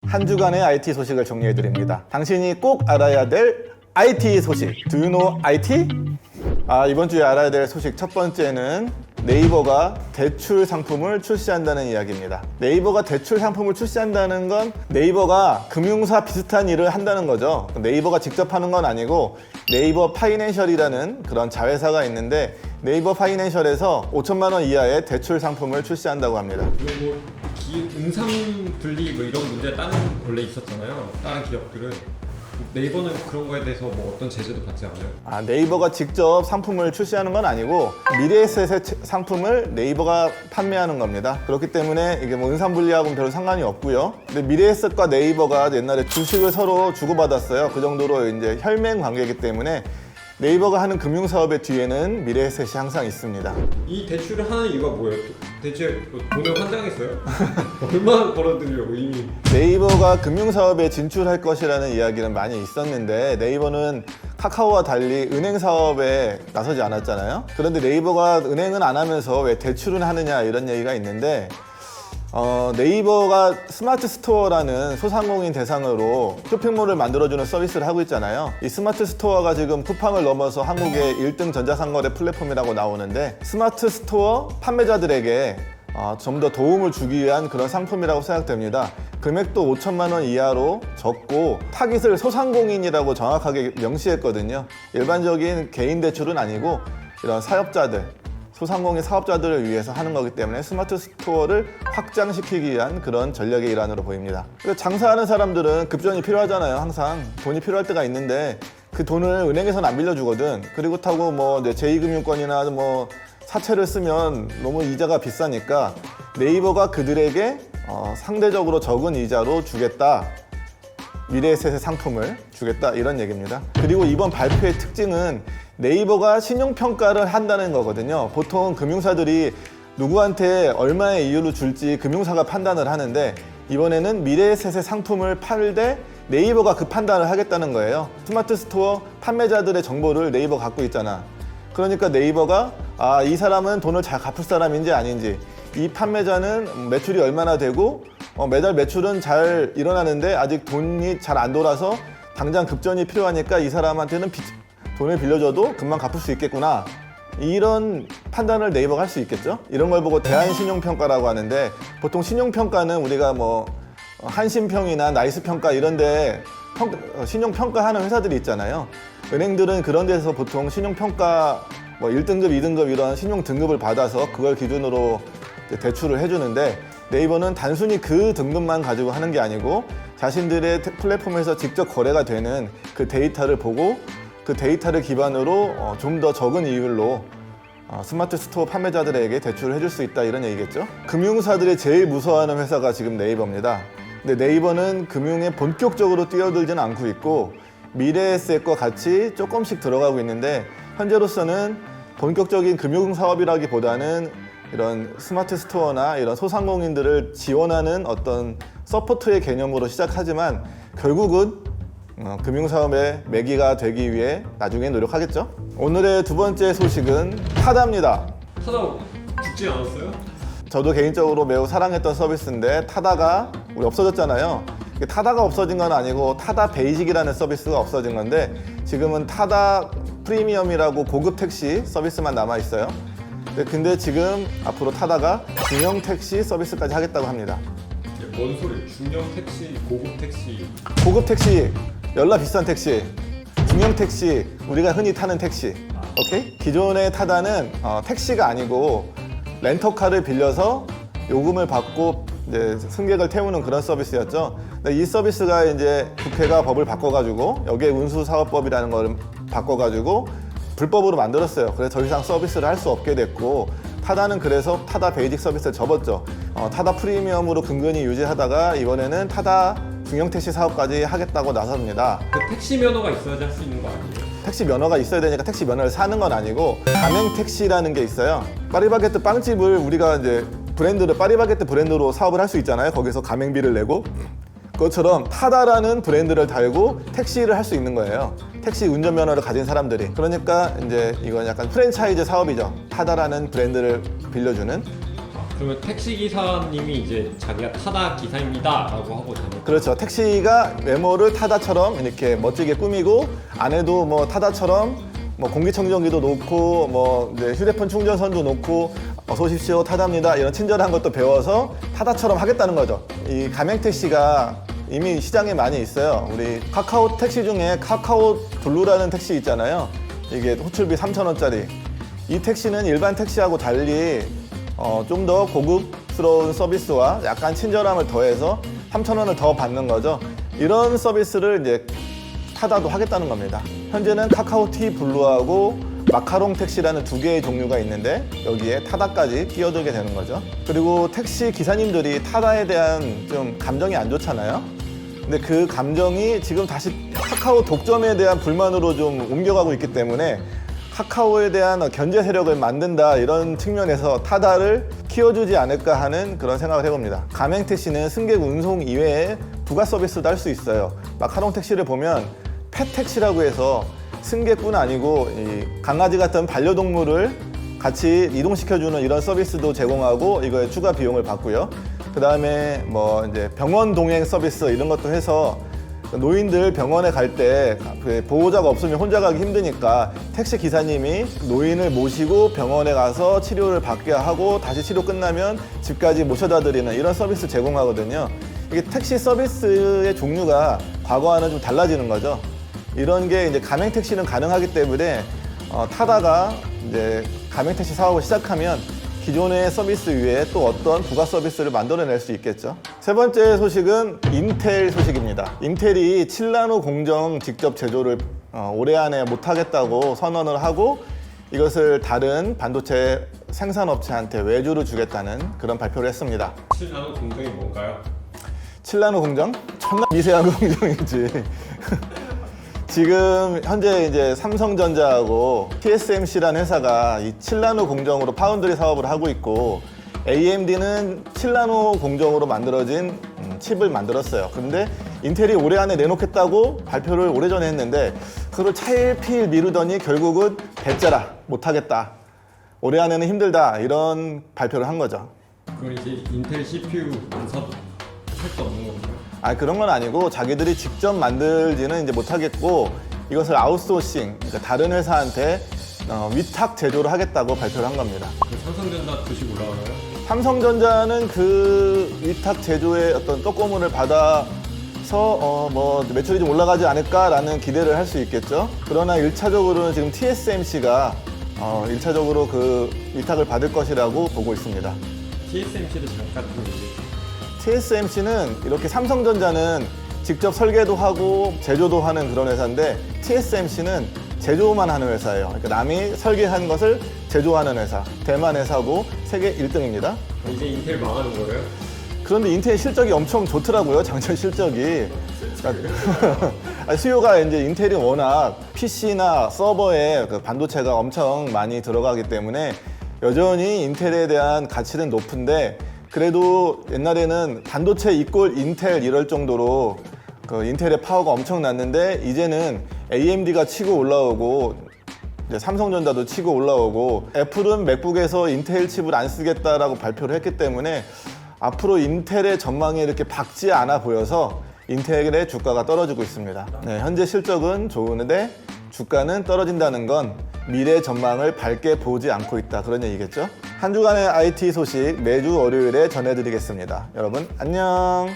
한 주간의 IT 소식을 정리해드립니다. 당신이 꼭 알아야 될 IT 소식. Do you know IT? 이번 주에 알아야 될 소식 첫 번째는 네이버가 대출 상품을 출시한다는 이야기입니다. 네이버가 대출 상품을 출시한다는 건 네이버가 금융사 비슷한 일을 한다는 거죠. 네이버가 직접 하는 건 아니고 네이버 파이낸셜이라는 그런 자회사가 있는데 네이버 파이낸셜에서 5천만 원 이하의 대출 상품을 출시한다고 합니다. 그리고 음상 분리 뭐 이런 문제 다른 원래 있었잖아요. 다른 기업들은 네이버는 그런 거에 대해서 뭐 어떤 제재도 받지 않아요? 네이버가 직접 상품을 출시하는 건 아니고 미래에셋의 상품을 네이버가 판매하는 겁니다. 그렇기 때문에 이게 뭐 은산분리하고는 별 상관이 없고요. 근데 미래에셋과 네이버가 옛날에 주식을 서로 주고받았어요. 그 정도로 이제 혈맹 관계이기 때문에 네이버가 하는 금융사업의 뒤에는 미래에셋이 항상 있습니다. 이 대출을 하는 이유가 뭐예요? 대체 돈을 환장했어요? 얼마나 벌어들이려고 이미? 네이버가 금융사업에 진출할 것이라는 이야기는 많이 있었는데 네이버는 카카오와 달리 은행 사업에 나서지 않았잖아요. 그런데 네이버가 은행은 안 하면서 왜 대출은 하느냐 이런 얘기가 있는데 네이버가 스마트 스토어라는 소상공인 대상으로 쇼핑몰을 만들어주는 서비스를 하고 있잖아요. 이 스마트 스토어가 지금 쿠팡을 넘어서 한국의 1등 전자상거래 플랫폼이라고 나오는데 스마트 스토어 판매자들에게 좀 더 도움을 주기 위한 그런 상품이라고 생각됩니다. 금액도 5천만 원 이하로 적고 타깃을 소상공인이라고 정확하게 명시했거든요. 일반적인 개인 대출은 아니고 이런 사업자들, 소상공인 사업자들을 위해서 하는 거기 때문에 스마트 스토어를 확장시키기 위한 그런 전략의 일환으로 보입니다. 장사하는 사람들은 급전이 필요하잖아요. 항상 돈이 필요할 때가 있는데 그 돈을 은행에서는 안 빌려주거든. 그리고 타고 뭐 제2금융권이나 뭐 사채를 쓰면 너무 이자가 비싸니까 네이버가 그들에게 상대적으로 적은 이자로 주겠다. 미래에셋의 상품을 주겠다 이런 얘기입니다. 그리고 이번 발표의 특징은 네이버가 신용평가를 한다는 거거든요. 보통 금융사들이 누구한테 얼마의 이율로 줄지 금융사가 판단을 하는데 이번에는 미래에셋의 상품을 팔 때 네이버가 그 판단을 하겠다는 거예요. 스마트 스토어 판매자들의 정보를 네이버가 갖고 있잖아. 그러니까 네이버가 이 사람은 돈을 잘 갚을 사람인지 아닌지, 이 판매자는 매출이 얼마나 되고 매달 매출은 잘 일어나는데 아직 돈이 잘 안 돌아서 당장 급전이 필요하니까 이 사람한테는 돈을 빌려줘도 금방 갚을 수 있겠구나. 이런 판단을 네이버가 할 수 있겠죠. 이런 걸 보고 대한신용평가라고 하는데 보통 신용평가는 우리가 뭐 한신평이나 나이스평가 이런데 신용평가하는 회사들이 있잖아요. 은행들은 그런 데서 보통 신용평가 뭐 1등급, 2등급 이런 신용 등급을 받아서 그걸 기준으로 대출을 해주는데 네이버는 단순히 그 등급만 가지고 하는 게 아니고 자신들의 플랫폼에서 직접 거래가 되는 그 데이터를 보고 그 데이터를 기반으로 좀 더 적은 이율로 스마트 스토어 판매자들에게 대출을 해줄 수 있다 이런 얘기겠죠. 금융사들이 제일 무서워하는 회사가 지금 네이버입니다. 근데 네이버는 금융에 본격적으로 뛰어들지는 않고 있고 미래에셋과 같이 조금씩 들어가고 있는데 현재로서는 본격적인 금융사업이라기보다는 이런 스마트 스토어나 이런 소상공인들을 지원하는 어떤 서포트의 개념으로 시작하지만 결국은 금융사업의 매기가 되기 위해 나중에 노력하겠죠. 오늘의 두 번째 소식은 타다입니다. 타다 죽지 않았어요? 저도 개인적으로 매우 사랑했던 서비스인데 타다가 우리 없어졌잖아요. 타다가 없어진 건 아니고 타다 베이직이라는 서비스가 없어진 건데 지금은 타다 프리미엄이라고 고급 택시 서비스만 남아 있어요. 근데 지금 앞으로 타다가 중형 택시 서비스까지 하겠다고 합니다. 뭔 소리? 중형 택시, 고급 택시. 고급 택시, 열나 비싼 택시, 중형 택시, 우리가 흔히 타는 택시. 오케이? 기존의 타다는 택시가 아니고 렌터카를 빌려서 요금을 받고 이제 승객을 태우는 그런 서비스였죠. 근데 이 서비스가 이제 국회가 법을 바꿔가지고 여기에 운수사업법이라는 걸 바꿔가지고 불법으로 만들었어요. 그래서 더 이상 서비스를 할 수 없게 됐고 타다는 그래서 타다 베이직 서비스를 접었죠. 타다 프리미엄으로 근근히 유지하다가 이번에는 타다 중형 택시 사업까지 하겠다고 나섭니다. 그 택시 면허가 있어야지 할 수 있는 거 아니에요? 택시 면허가 있어야 되니까 택시 면허를 사는 건 아니고 가맹 택시라는 게 있어요. 파리바게뜨 빵집을 우리가 이제 브랜드를 파리바게뜨 브랜드로 사업을 할 수 있잖아요. 거기서 가맹비를 내고 그것처럼 타다라는 브랜드를 달고 택시를 할 수 있는 거예요. 택시 운전면허를 가진 사람들이. 그러니까 이제 이건 약간 프랜차이즈 사업이죠. 타다라는 브랜드를 빌려주는. 그러면 택시 기사님이 이제 자기가 타다 기사입니다라고 하고 다니고. 그렇죠. 택시가 외모를 타다처럼 이렇게 멋지게 꾸미고 안에도 뭐 타다처럼 뭐 공기청정기도 놓고 뭐 이제 휴대폰 충전선도 놓고 어서 오십시오 타다입니다 이런 친절한 것도 배워서 타다처럼 하겠다는 거죠. 이 가맹 택시가 이미 시장에 많이 있어요. 우리 카카오 택시 중에 카카오 블루라는 택시 있잖아요. 이게 호출비 3,000원짜리. 이 택시는 일반 택시하고 달리 좀 더 고급스러운 서비스와 약간 친절함을 더해서 3,000원을 더 받는 거죠. 이런 서비스를 이제 타다도 하겠다는 겁니다. 현재는 카카오티 블루하고 마카롱 택시라는 두 개의 종류가 있는데 여기에 타다까지 끼워들게 되는 거죠. 그리고 택시 기사님들이 타다에 대한 좀 감정이 안 좋잖아요. 근데 그 감정이 지금 다시 카카오 독점에 대한 불만으로 좀 옮겨가고 있기 때문에 카카오에 대한 견제 세력을 만든다 이런 측면에서 타다를 키워주지 않을까 하는 그런 생각을 해봅니다. 가맹 택시는 승객 운송 이외에 부가 서비스도 할 수 있어요. 마카롱 택시를 보면 펫 택시라고 해서 승객뿐 아니고 이 강아지 같은 반려동물을 같이 이동시켜주는 이런 서비스도 제공하고 이거에 추가 비용을 받고요. 그 다음에 뭐 이제 병원 동행 서비스 이런 것도 해서 노인들 병원에 갈 때 보호자가 없으면 혼자 가기 힘드니까 택시 기사님이 노인을 모시고 병원에 가서 치료를 받게 하고 다시 치료 끝나면 집까지 모셔다 드리는 이런 서비스 제공하거든요. 이게 택시 서비스의 종류가 과거와는 좀 달라지는 거죠. 이런 게 이제 가맹 택시는 가능하기 때문에 타다가 이제 가맹 택시 사업을 시작하면 기존의 서비스 위에 또 어떤 부가 서비스를 만들어낼 수 있겠죠. 세 번째 소식은 인텔 소식입니다. 인텔이 7나노 공정 직접 제조를 올해 안에 못하겠다고 선언을 하고 이것을 다른 반도체 생산업체한테 외주를 주겠다는 그런 발표를 했습니다. 7나노 공정이 뭔가요? 7나노 공정? 천나 미세한 공정이지. 지금 현재 이제 삼성전자하고 TSMC라는 회사가 이 7나노 공정으로 파운드리 사업을 하고 있고 AMD는 7나노 공정으로 만들어진 칩을 만들었어요. 그런데 인텔이 올해 안에 내놓겠다고 발표를 오래전에 했는데 그걸 차일피일 미루더니 결국은 배째라 못하겠다. 올해 안에는 힘들다 이런 발표를 한 거죠. 그럼 이제 인텔 CPU 안 사도 할 수 없는 건가요? 그런 건 아니고 자기들이 직접 만들지는 이제 못하겠고 이것을 아웃소싱, 그러니까 다른 회사한테 위탁 제조를 하겠다고 발표를 한 겁니다. 삼성전자 주식 올라가나요? 삼성전자는 그 위탁 제조의 어떤 떡고물을 받아서 뭐 매출이 좀 올라가지 않을까라는 기대를 할 수 있겠죠. 그러나 1차적으로는 지금 TSMC가 1차적으로 그 위탁을 받을 것이라고 보고 있습니다. TSMC를 잠깐 좀 얘기해 주세요. TSMC는 이렇게 삼성전자는 직접 설계도 하고 제조도 하는 그런 회사인데 TSMC는 제조만 하는 회사예요. 그러니까 남이 설계한 것을 제조하는 회사. 대만 회사고 세계 1등입니다. 이제 인텔 망하는 거예요? 그런데 인텔 실적이 엄청 좋더라고요. 장전 실적이. 그러니까 수요가 이제 인텔이 워낙 PC나 서버에 그 반도체가 엄청 많이 들어가기 때문에 여전히 인텔에 대한 가치는 높은데 그래도 옛날에는 반도체 이꼴 인텔 이럴 정도로 그 인텔의 파워가 엄청 났는데 이제는 AMD가 치고 올라오고 이제 삼성전자도 치고 올라오고 애플은 맥북에서 인텔 칩을 안 쓰겠다라고 발표를 했기 때문에 앞으로 인텔의 전망이 이렇게 밝지 않아 보여서 인텔의 주가가 떨어지고 있습니다. 네, 현재 실적은 좋은데 주가는 떨어진다는 건 미래 전망을 밝게 보지 않고 있다 그런 얘기겠죠. 한 주간의 IT 소식 매주 월요일에 전해드리겠습니다. 여러분 안녕.